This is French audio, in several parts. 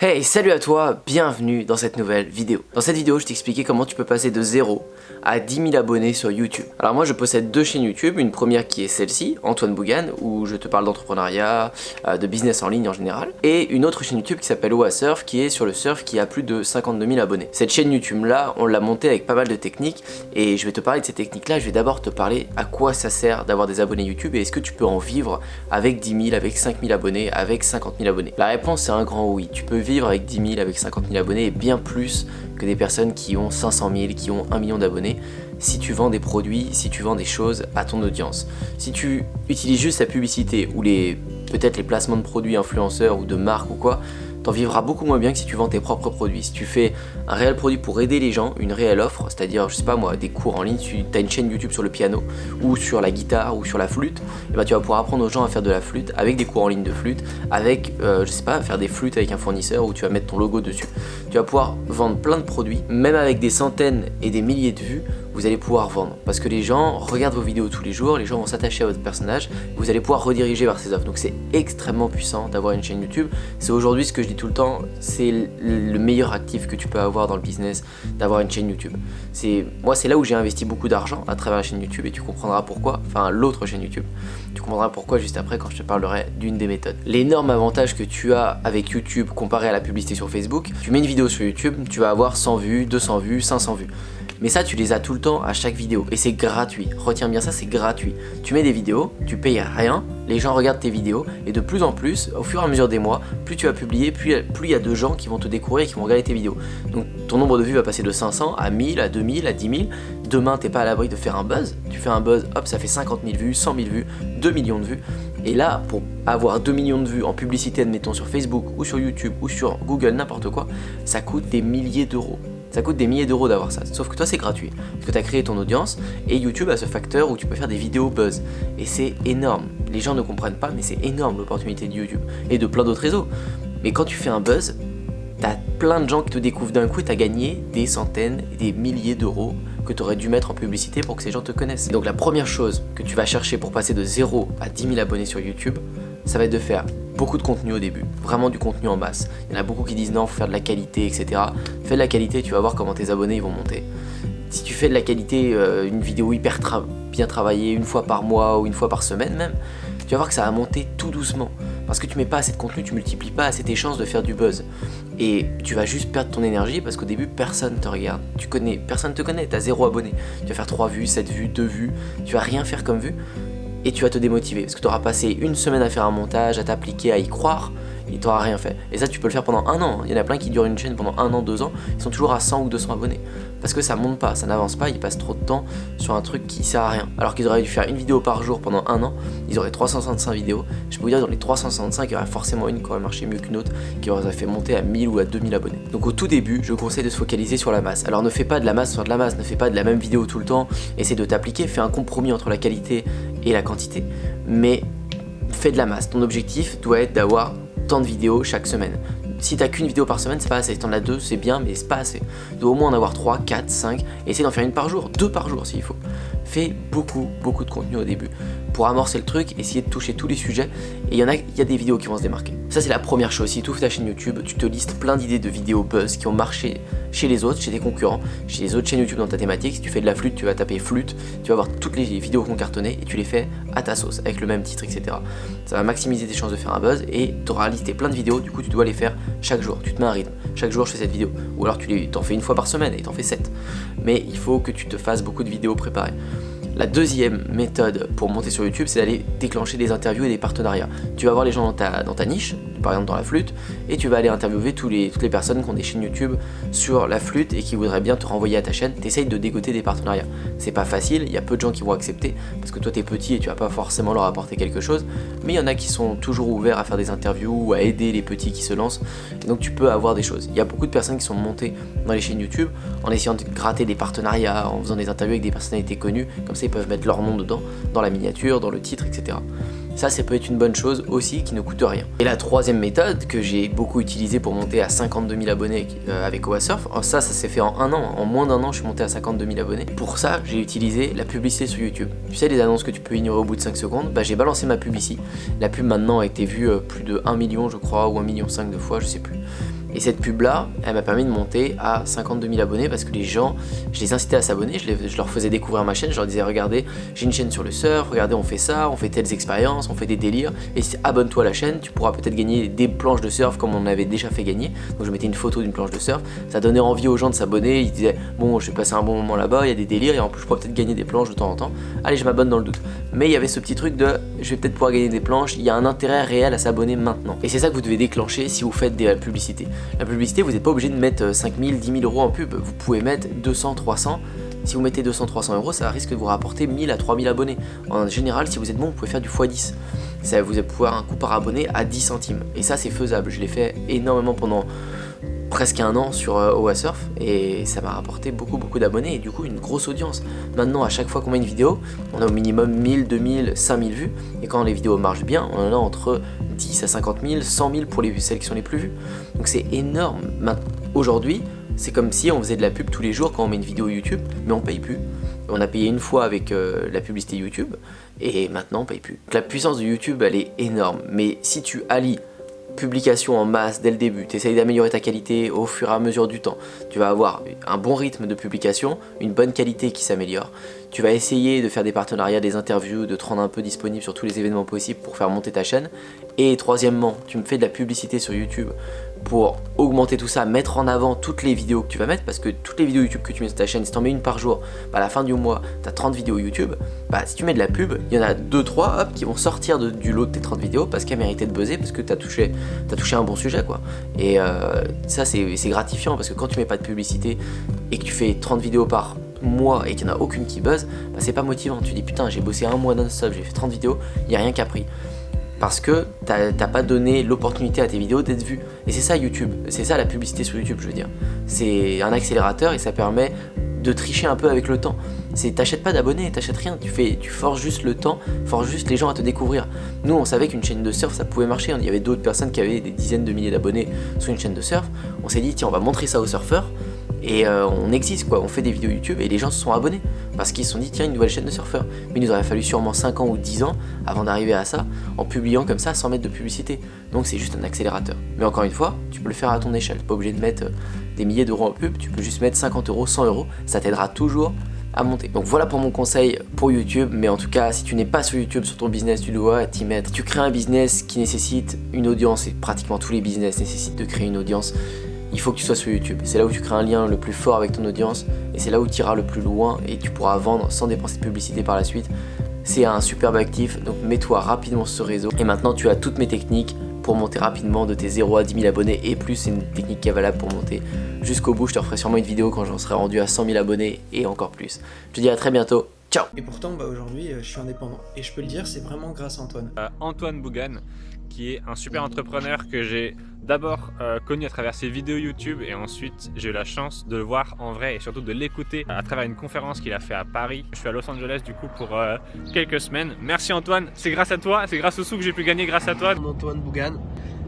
Hey, salut à toi, bienvenue dans cette nouvelle vidéo. Dans cette vidéo, je t'expliquais comment tu peux passer de 0 à 10 000 abonnés sur YouTube. Alors moi, je possède deux chaînes YouTube, une première qui est celle-ci, Antoine Bougan, où je te parle d'entrepreneuriat, de business en ligne en général, et une autre chaîne YouTube qui s'appelle OASurf, qui est sur le surf, qui a plus de 52 000 abonnés. Cette chaîne YouTube-là, on l'a montée avec pas mal de techniques, et je vais te parler de ces techniques-là. Je vais d'abord te parler à quoi ça sert d'avoir des abonnés YouTube, et est-ce que tu peux en vivre avec 10 000, avec 5 000 abonnés, avec 50 000 abonnés. La réponse est un grand oui. Tu peux vivre avec 10 000, avec 50 000 abonnés et bien plus que des personnes qui ont 500 000, qui ont 1 million d'abonnés si tu vends des produits, si tu vends des choses à ton audience. Si tu utilises juste la publicité ou peut-être les placements de produits influenceurs ou de marques ou quoi, t'en vivras beaucoup moins bien que si tu vends tes propres produits. Si tu fais un réel produit pour aider les gens, une réelle offre, c'est-à-dire, je sais pas moi, des cours en ligne, tu as une chaîne YouTube sur le piano, ou sur la guitare, ou sur la flûte, et ben tu vas pouvoir apprendre aux gens à faire de la flûte, avec des cours en ligne de flûte, avec, je sais pas, faire des flûtes avec un fournisseur, où tu vas mettre ton logo dessus. Tu vas pouvoir vendre plein de produits, même avec des centaines et des milliers de vues, vous allez pouvoir vendre. Parce que les gens regardent vos vidéos tous les jours, les gens vont s'attacher à votre personnage, vous allez pouvoir rediriger vers ces offres. Donc c'est extrêmement puissant d'avoir une chaîne YouTube. C'est aujourd'hui ce que je dis tout le temps, c'est le meilleur actif que tu peux avoir dans le business, d'avoir une chaîne YouTube. Moi c'est là où j'ai investi beaucoup d'argent à travers la chaîne YouTube et tu comprendras pourquoi, enfin l'autre chaîne YouTube. Tu comprendras pourquoi juste après quand je te parlerai d'une des méthodes. L'énorme avantage que tu as avec YouTube comparé à la publicité sur Facebook, tu mets une vidéo sur YouTube, tu vas avoir 100 vues, 200 vues, 500 vues. Mais ça, tu les as tout le temps à chaque vidéo et c'est gratuit. Retiens bien ça, c'est gratuit. Tu mets des vidéos, tu payes rien, les gens regardent tes vidéos et de plus en plus, au fur et à mesure des mois, plus tu vas publier, plus il y a de gens qui vont te découvrir et qui vont regarder tes vidéos. Donc ton nombre de vues va passer de 500 à 1000, à 2000, à 10 000. Demain, t'es pas à l'abri de faire un buzz. Tu fais un buzz, hop, ça fait 50 000 vues, 100 000 vues, 2 millions de vues. Et là, pour avoir 2 millions de vues en publicité, admettons sur Facebook ou sur YouTube ou sur Google, n'importe quoi, ça coûte des milliers d'euros. Ça coûte des milliers d'euros d'avoir ça, sauf que toi c'est gratuit, parce que tu as créé ton audience, et YouTube a ce facteur où tu peux faire des vidéos buzz, et c'est énorme. Les gens ne comprennent pas, mais c'est énorme l'opportunité de YouTube, et de plein d'autres réseaux. Mais quand tu fais un buzz, t'as plein de gens qui te découvrent d'un coup, et t'as gagné des centaines, des milliers d'euros que tu aurais dû mettre en publicité pour que ces gens te connaissent. Et donc la première chose que tu vas chercher pour passer de 0 à 10 000 abonnés sur YouTube, ça va être de faire beaucoup de contenu au début, vraiment du contenu en masse. Il y en a beaucoup qui disent non, faut faire de la qualité, etc. Fais de la qualité, tu vas voir comment tes abonnés ils vont monter. Si tu fais de la qualité, une vidéo hyper bien travaillée, une fois par mois ou une fois par semaine même, tu vas voir que ça va monter tout doucement. Parce que tu mets pas assez de contenu, tu multiplies pas assez tes chances de faire du buzz. Et tu vas juste perdre ton énergie parce qu'au début, personne te regarde. Personne te connaît, t'as 0 abonné. Tu vas faire 3 vues, 7 vues, 2 vues, tu vas rien faire comme vue. Et tu vas te démotiver parce que tu auras passé une semaine à faire un montage, à t'appliquer, à y croire et tu n'auras rien fait. Et ça tu peux le faire pendant un an. Il y en a plein qui durent une chaîne pendant 1 an, 2 ans, ils sont toujours à 100 ou 200 abonnés. Parce que ça monte pas, ça n'avance pas, ils passent trop de temps sur un truc qui sert à rien. Alors qu'ils auraient dû faire une vidéo par jour pendant 1 an, ils auraient 365 vidéos. Je peux vous dire dans les 365, il y aurait forcément une qui aurait marché mieux qu'une autre, qui aurait fait monter à 1000 ou à 2000 abonnés. Donc au tout début, je conseille de se focaliser sur la masse. Alors ne fais pas de la masse sur de la masse, ne fais pas de la même vidéo tout le temps, essaie de t'appliquer, fais un compromis entre la qualité et la quantité, mais fais de la masse. Ton objectif doit être d'avoir tant de vidéos chaque semaine. Si t'as qu'une vidéo par semaine, c'est pas assez. Si t'en as 2, c'est bien, mais c'est pas assez. Tu dois au moins en avoir 3, 4, 5, et essaie d'en faire une par jour, 2 par jour s'il faut. Fais beaucoup de contenu au début pour amorcer le truc, essayer de toucher tous les sujets, et il y a des vidéos qui vont se démarquer. Ça c'est la première chose. Si tu ouvres ta chaîne YouTube, tu te listes plein d'idées de vidéos buzz qui ont marché chez les autres, chez tes concurrents, chez les autres chaînes YouTube dans ta thématique. Si tu fais de la flûte, tu vas taper flûte, tu vas voir toutes les vidéos qui ont cartonné et tu les fais à ta sauce, avec le même titre, etc. Ça va maximiser tes chances de faire un buzz et tu auras listé plein de vidéos, du coup tu dois les faire chaque jour. Tu te mets un rythme, chaque jour je fais cette vidéo, ou alors tu t'en fais une fois par semaine et t'en fais 7. Mais il faut que tu te fasses beaucoup de vidéos préparées. La deuxième méthode pour monter sur YouTube, c'est d'aller déclencher des interviews et des partenariats. Tu vas voir les gens dans ta niche, par exemple dans la flûte, et tu vas aller interviewer toutes les personnes qui ont des chaînes YouTube sur la flûte et qui voudraient bien te renvoyer à ta chaîne. T'essayes de dégoter des partenariats. C'est pas facile, il y a peu de gens qui vont accepter, parce que toi t'es petit et tu vas pas forcément leur apporter quelque chose, mais il y en a qui sont toujours ouverts à faire des interviews ou à aider les petits qui se lancent, et donc tu peux avoir des choses. Il y a beaucoup de personnes qui sont montées dans les chaînes YouTube en essayant de gratter des partenariats, en faisant des interviews avec des personnalités connues, comme ça ils peuvent mettre leur nom dedans, dans la miniature, dans le titre, etc. Ça peut être une bonne chose aussi qui ne coûte rien. Et la troisième méthode que j'ai beaucoup utilisée pour monter à 52 000 abonnés avec OASurf, ça s'est fait en un an. En moins d'1 an, je suis monté à 52 000 abonnés. Pour ça, j'ai utilisé la publicité sur YouTube. Tu sais, les annonces que tu peux ignorer au bout de 5 secondes, j'ai balancé ma publicité. La pub maintenant a été vue plus de 1 million, je crois, ou 1,5 million de fois, je sais plus. Et cette pub là, elle m'a permis de monter à 52 000 abonnés parce que les gens, je les incitais à s'abonner, je leur faisais découvrir ma chaîne, je leur disais regardez, j'ai une chaîne sur le surf, regardez on fait ça, on fait telles expériences, on fait des délires, et abonne-toi à la chaîne, tu pourras peut-être gagner des planches de surf comme on avait déjà fait gagner. Donc je mettais une photo d'une planche de surf, ça donnait envie aux gens de s'abonner, ils disaient bon je vais passer un bon moment là-bas, il y a des délires et en plus je pourrais peut-être gagner des planches de temps en temps, allez je m'abonne dans le doute. Mais il y avait ce petit truc de je vais peut-être pouvoir gagner des planches, il y a un intérêt réel à s'abonner maintenant. Et c'est ça que vous devez déclencher si vous faites de la publicité. La publicité, vous n'êtes pas obligé de mettre 5 000, 10 000 euros en pub, vous pouvez mettre 200, 300. Si vous mettez 200, 300 euros, ça risque de vous rapporter 1000 à 3000 abonnés. En général, si vous êtes bon, vous pouvez faire du x10. Ça vous allez pouvoir un coût par abonné à 10 centimes. Et ça, c'est faisable. Je l'ai fait énormément pendant presque un an sur OASurf et ça m'a rapporté beaucoup d'abonnés et du coup une grosse audience. Maintenant à chaque fois qu'on met une vidéo, on a au minimum 1000, 2000, 5000 vues et quand les vidéos marchent bien, on en a entre 10 à 50 000, 100 000 pour les vues, celles qui sont les plus vues. Donc c'est énorme. Aujourd'hui, c'est comme si on faisait de la pub tous les jours quand on met une vidéo YouTube, mais on paye plus. On a payé une fois avec la publicité YouTube et maintenant on paye plus. Donc la puissance de YouTube elle est énorme, mais si tu allies publication en masse dès le début, tu essayes d'améliorer ta qualité au fur et à mesure du temps, tu vas avoir un bon rythme de publication, une bonne qualité qui s'améliore, tu vas essayer de faire des partenariats, des interviews, de te rendre un peu disponible sur tous les événements possibles pour faire monter ta chaîne, et troisièmement, tu me fais de la publicité sur YouTube pour augmenter tout ça, mettre en avant toutes les vidéos que tu vas mettre, parce que toutes les vidéos YouTube que tu mets sur ta chaîne, si tu en mets une par jour, à la fin du mois, tu as 30 vidéos YouTube, si tu mets de la pub, il y en a 2-3 qui vont sortir du lot de tes 30 vidéos parce qu'elles méritaient de buzzer, parce que tu as touché un bon sujet quoi. Et ça c'est gratifiant parce que quand tu mets pas de publicité et que tu fais 30 vidéos par mois et qu'il n'y en a aucune qui buzz, c'est pas motivant. Tu dis putain j'ai bossé un mois non-stop, j'ai fait 30 vidéos, il n'y a rien qui a pris. Parce que t'as pas donné l'opportunité à tes vidéos d'être vues. Et c'est ça YouTube, c'est ça la publicité sur YouTube je veux dire. C'est un accélérateur et ça permet de tricher un peu avec le temps. T'achètes pas d'abonnés, t'achètes rien, tu forces juste le temps, forces juste les gens à te découvrir. Nous on savait qu'une chaîne de surf ça pouvait marcher, il y avait d'autres personnes qui avaient des dizaines de milliers d'abonnés sur une chaîne de surf. On s'est dit tiens on va montrer ça aux surfeurs et on existe quoi, on fait des vidéos YouTube et les gens se sont abonnés parce qu'ils se sont dit tiens une nouvelle chaîne de surfeurs. Mais il nous aurait fallu sûrement 5 ans ou 10 ans avant d'arriver à ça en publiant comme ça sans mettre de publicité. Donc c'est juste un accélérateur. Mais encore une fois, tu peux le faire à ton échelle, pas obligé de mettre des milliers d'euros en pub, tu peux juste mettre 50 euros, 100 euros, ça t'aidera toujours à monter. Donc voilà pour mon conseil pour YouTube, mais en tout cas si tu n'es pas sur YouTube sur ton business tu dois t'y mettre. Tu crées un business qui nécessite une audience et pratiquement tous les business nécessitent de créer une audience. Il faut que tu sois sur YouTube, c'est là où tu crées un lien le plus fort avec ton audience et c'est là où tu iras le plus loin et tu pourras vendre sans dépenser de publicité par la suite. C'est un superbe actif, donc mets-toi rapidement sur ce réseau et maintenant tu as toutes mes techniques pour monter rapidement de tes 0 à 10 000 abonnés et plus, c'est une technique qui est valable pour monter jusqu'au bout. Je te referai sûrement une vidéo quand j'en serai rendu à 100 000 abonnés et encore plus. Je te dis à très bientôt, ciao. Et pourtant aujourd'hui je suis indépendant et je peux le dire, c'est vraiment grâce à Antoine. Antoine Bougan, qui est un super entrepreneur que j'ai d'abord connu à travers ses vidéos YouTube et ensuite j'ai eu la chance de le voir en vrai et surtout de l'écouter à travers une conférence qu'il a fait à Paris. Je suis à Los Angeles du coup pour quelques semaines. Merci Antoine, c'est grâce à toi, c'est grâce aux sous que j'ai pu gagner grâce à toi. Antoine Bougan.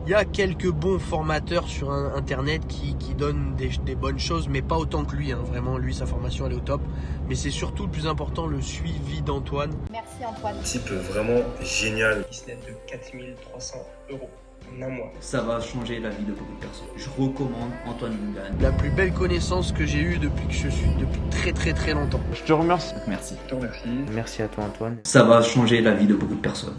Il y a quelques bons formateurs sur internet qui donnent des bonnes choses, mais pas autant que lui, hein. Vraiment, lui, sa formation, elle est au top. Mais c'est surtout le plus important, le suivi d'Antoine. Merci Antoine. Type vraiment génial. Business de 4300 euros en un mois. Ça va changer la vie de beaucoup de personnes. Je recommande Antoine Bougan. La plus belle connaissance que j'ai eue depuis que je suis, depuis très longtemps. Je te remercie. Merci. Je te remercie. Merci à toi Antoine. Ça va changer la vie de beaucoup de personnes.